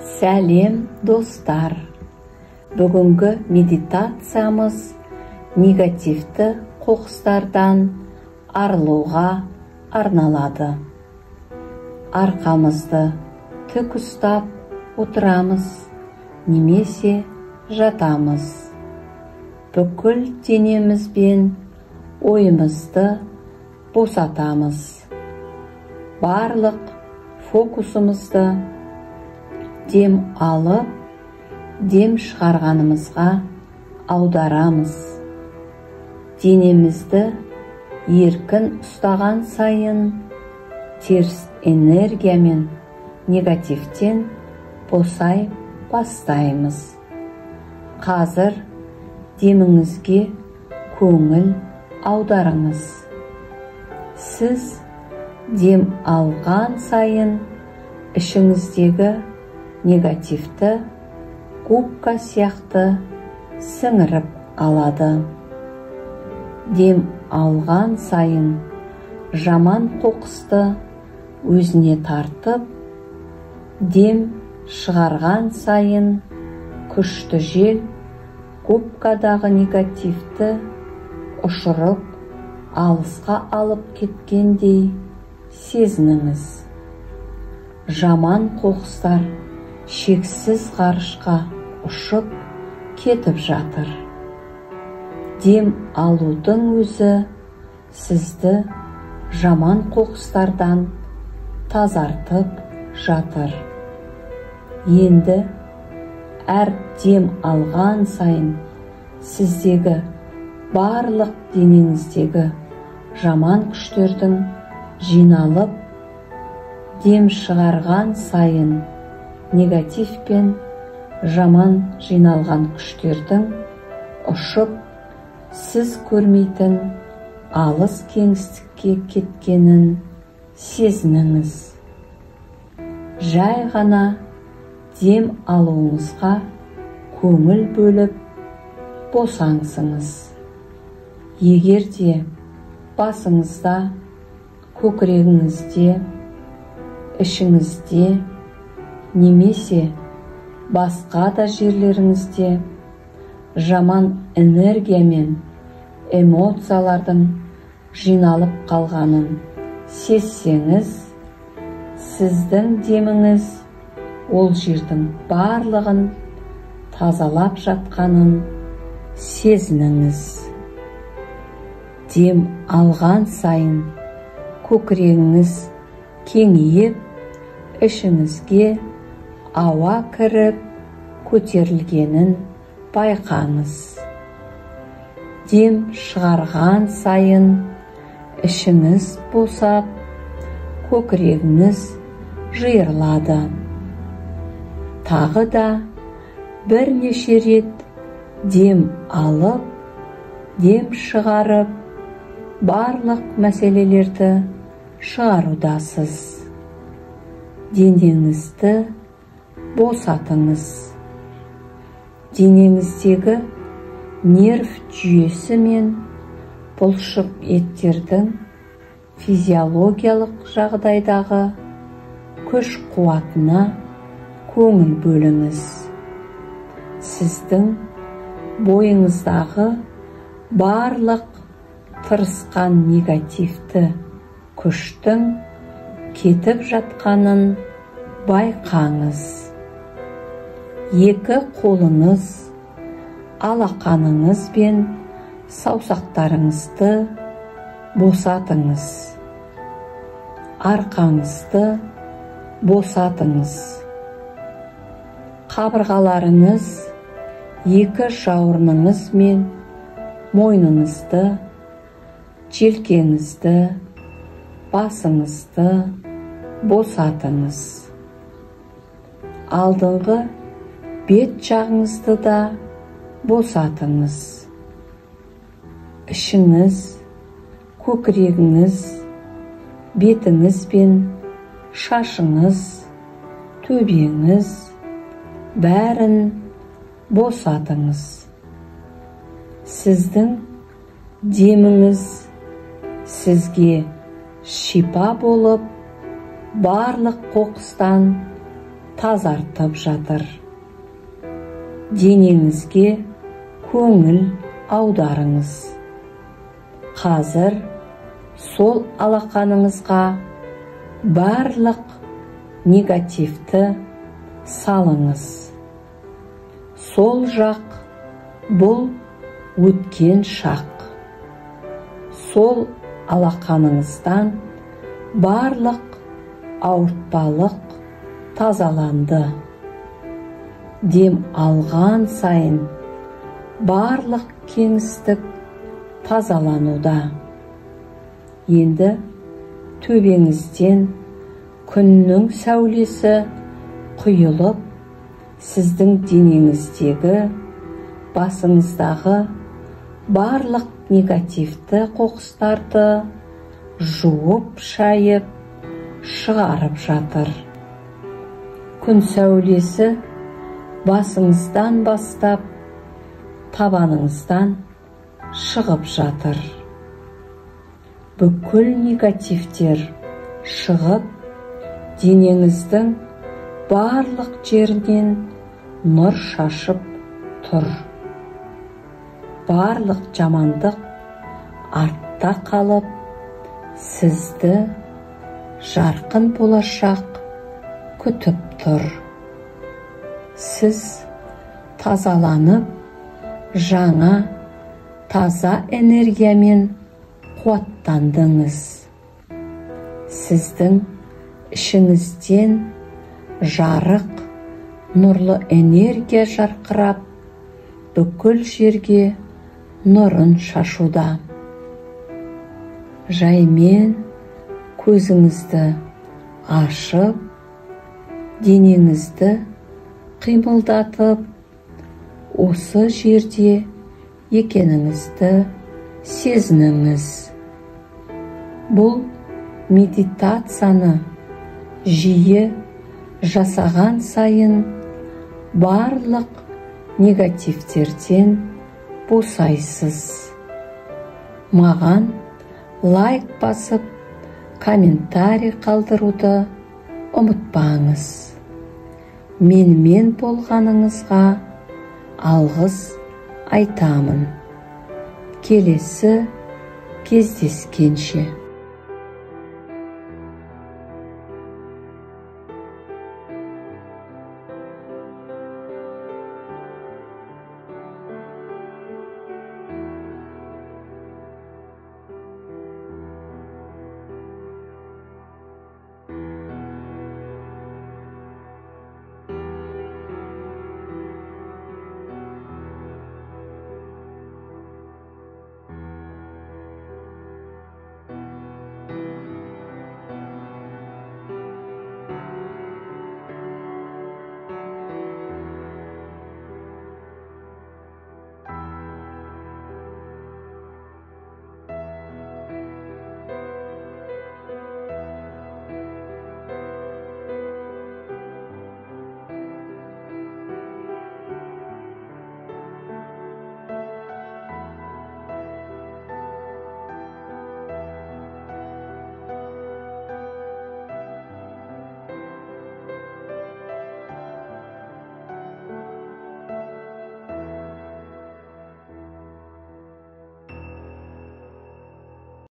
Сәлем достар! Бүгінгі медитациямыз негативті қоқыстардан арылуға арналады. Арқамызды тік ұстап отырамыз, немесе жатамыз. Бүкіл денемізбен ойымызды босатамыз. Барлық фокусымызды дем алып, дем шығарғанымызға аударамыз. Денемізді еркін ұстаған сайын теріс энергия мен негативтен босай бастаймыз. Қазір деміңізге көңіл аударыңыз. Сіз дем алған сайын ішіңіздегі негативті губка сияқты сіңіріп алады. Дем алған сайын жаман қоқысты өзіне тартып, дем шығарған сайын күшті жел губкадағы негативті ұшырып, алысқа алып кеткендей сезініңіз. Жаман қоқыстар шексіз ғарышқа ұшып кетіп жатыр. Дем алудың өзі сізді жаман қоқыстардан тазартып жатыр. Енді әр дем алған сайын сіздегі барлық денеңіздегі жаман күштердің жиналып, дем шығарған сайын негатив пен жаман жиналған күштердің ұшып, сіз көрмейтін алыс кеңістікке кеткенін сезініңіз. Жай ғана дем алуыңызға көңіл бөліп босаңсыңыз. Егер де басыңызда, көкірегіңізде, ішіңізде, немесе басқа да жерлеріңізде жаман энергия мен эмоциялардың жиналып қалғанын сезсеңіз, сіздің деміңіз ол жердің барлығын тазалап жатқанын сезініңіз. Дем алған сайын көкірегіңіз кеңейіп, ішіңізге ауа кіріп, көтерілгенін байқаңыз. Дем шығарған сайын ішіңіз босап, көкірегіңіз жиырылады. Тағы да бірнеше рет дем алып, дем шығарып, барлық мәселелерді шығарудасыз. Денеңізді босатыңыз. Денеңіздегі нерв жүйесі мен бұлшық еттердің физиологиялық жағдайдағы күш қуатына көңіл бөліңіз. Сіздің бойыңыздағы барлық тырысқан негативті күштің кетіп жатқанын байқаңыз. Екі қолыңыз, алақаныңыз бен саусақтарыңызды босатыңыз. Арқаңызды босатыңыз. Қабырғаларыңыз, екі жауырыныңыз мен мойныңызды, желкеңізді, басыңызды босатыңыз. Алдыңғы бет жағыңызды да босатыңыз. Ішіңіз, көкірегіңіз, бетіңіз бен шашыңыз, төбеңіз, бәрін босатыңыз. Сіздің деміңіз сізге шипа болып, барлық қоқыстан тазартып жатыр. Денеңізге көңіл аударыңыз. Қазір сол алақаныңызға барлық негативті салыңыз. Сол жақ бұл өткен шақ. Сол алақаныңыздан барлық ауыртпалық тазаланды. Дем алған сайын барлық кеңістік тазалануда. Енді төбеңізден күннің сәулесі құйылып, сіздің денеңіздегі, басыңыздағы барлық негативті қоқыстарды жуып, шайып, шығарып жатыр. Күн сәулесі басыңыздан бастап, табаныңыздан шығып жатыр. Бүкіл негативтер шығып, денеңіздің барлық жерінен нұр шашып тұр. Барлық жамандық артта қалып, сізді жарқын болашақ күтіп тұр. Сіз тазаланып, жаңа, таза энергиямен қуаттандыңыз. Сіздің ішіңізден жарық, нұрлы энергия жарқырап, бүкіл жерге нұрын шашуда. Жаймен көзіңізді ашып, денеңізді қимылдатып, осы жерде екеніңізді сезініңіз. Бұл медитацияны жиі жасаған сайын барлық негативтерден босайсыз. Маған лайк басып, комментарий қалдыруды ұмытпаңыз. Менімен болғаныңызға алғыс айтамын. Келесі кездескенше.